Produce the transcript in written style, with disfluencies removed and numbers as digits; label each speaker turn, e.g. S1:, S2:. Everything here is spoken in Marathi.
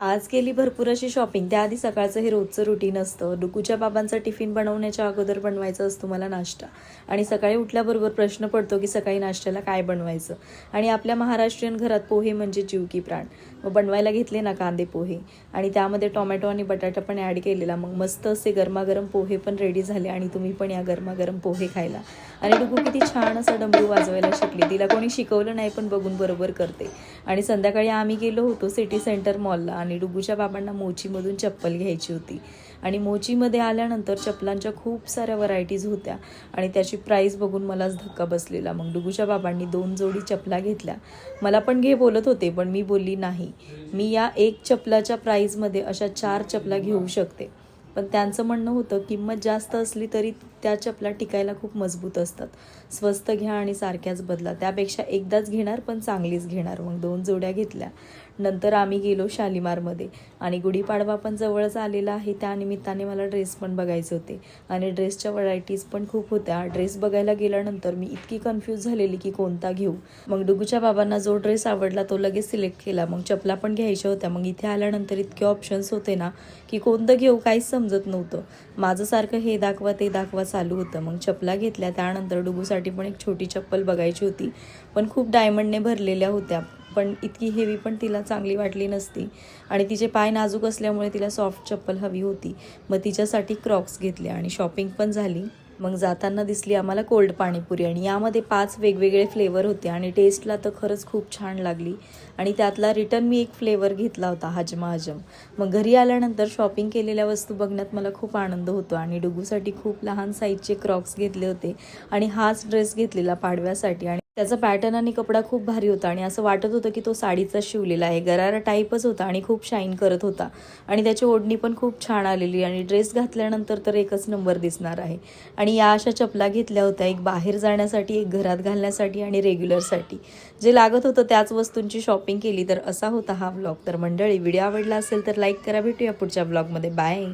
S1: आज केली भरपूर अशी शॉपिंग. त्याआधी सकाळचं हे रोजचं रुटीन असतं. डुगूच्या बाबांचा टिफिन बनवण्याच्या अगोदर बनवायचा असतो मला नाश्ता. आणि सकाळी उठल्याबरोबर प्रश्न पडतो की सकाळी नाश्त्याला काय बनवायचं. आणि आपल्या महाराष्ट्रीयन घरात पोहे म्हणजे जीव की प्राण. मग बनवायला घेतले ना कांदे पोहे आणि त्यामध्ये टोमॅटो आणि बटाटा पण ॲड केलेला. मग मस्त असे गरमागरम पोहे पण रेडी झाले आणि तुम्ही पण या गरमागरम पोहे खायला. आणि डुगू किती छान असा डमरू वाजवायला शिकली. तिला कोणी शिकवलं नाही पण बघून बरोबर करते. आणि संध्याकाळी आम्ही गेलो होतो सिटी सेंटर मॉलला आणि डुगूच्या बाबांना मोचीमधून चप्पल घ्यायची होती. आणि मोचीमध्ये आल्यानंतर चप्पलांच्या खूप साऱ्या व्हरायटीज होत्या आणि त्याची प्राईस बघून मलाच धक्का बसलेला. मग डुगूच्या बाबांनी 2 जोडी चपला घेतल्या. मला पण घे बोलत होते पण मी बोलली नाही, मी या एक चपलाच्या प्राईजमध्ये अशा 4 चपला घेऊ शकते. पण त्यांचं म्हणणं होतं किंमत जास्त असली तरी त्या चपला टिकायला खूप मजबूत असतात. स्वस्त घ्या आणि सारख्याच बदला, त्यापेक्षा एकदाच घेणार पण चांगलीच घेणार. मग 2 जोड्या घेतल्या. नंतर आम्ही गेलो शालीमारमध्ये आणि गुढीपाडवा पण जवळच आलेला आहे. त्यानिमित्ताने मला ड्रेस पण बघायचे होते आणि ड्रेसच्या व्हरायटीज पण खूप होत्या. ड्रेस बघायला गेल्यानंतर मी इतकी कन्फ्यूज झालेली की कोणता घेऊ. मग डुगूच्या बाबांना जो ड्रेस आवडला तो लगेच सिलेक्ट केला. मग चपला पण घ्यायच्या होत्या. मग इथे आल्यानंतर इतके ऑप्शन्स होते ना की कोणतं घेऊ काहीच समजत नव्हतं. माझं सारखं हे दाखवा ते दाखवा चालू होतं. मग चपला घेतल्या. त्यानंतर डुगूसाठी पण एक छोटी चप्पल बघायची होती पण खूप डायमंडने भरलेल्या होत्या. पण इतकी हेवी पण तिला चांगली वाटली नसती आणि तिचे पाय नाजूक असल्यामुळे तिला सॉफ्ट चप्पल हवी होती. मग तिच्यासाठी क्रॉक्स घेतले आणि शॉपिंग पण झाली. मग जाताना दिसली आम्हाला कोल्ड पाणीपुरी आणि यामध्ये 5 वेगवेगळे फ्लेवर होते आणि टेस्टला तर खरंच खूप छान लागली. आणि त्यातला रिटर्न मी एक फ्लेवर घेतला होता हजमा हजम. मग घरी आल्यानंतर शॉपिंग केलेल्या वस्तू बघण्यात मला खूप आनंद होतो आणि डुगूसाठी खूप लहान साईजचे क्रॉक्स घेतले होते आणि हाच ड्रेस घेतलेला पाडव्यासाठी. आणि त्याचा पॅटर्न आणि कपडा खूप भारी होता आणि असं वाटत होतं की तो साडीचा शिवलेला आहे. गरारा टाईपच होता आणि खूप शाईन करत होता आणि त्याची ओढणी पण खूप छान आलेली आणि ड्रेस घातल्यानंतर तर एकच नंबर दिसणार आहे. आणि या अशा चपला घेतल्या होत्या, एक बाहेर जाण्यासाठी, एक घरात घालण्यासाठी आणि रेग्युलरसाठी. जे लागत होतं त्याच वस्तूंची शॉपिंग केली. तर असा होता हा व्लॉग. तर मंडळी व्हिडिओ आवडला असेल तर लाईक करा. भेटूया पुढच्या व्लॉगमध्ये. बाय.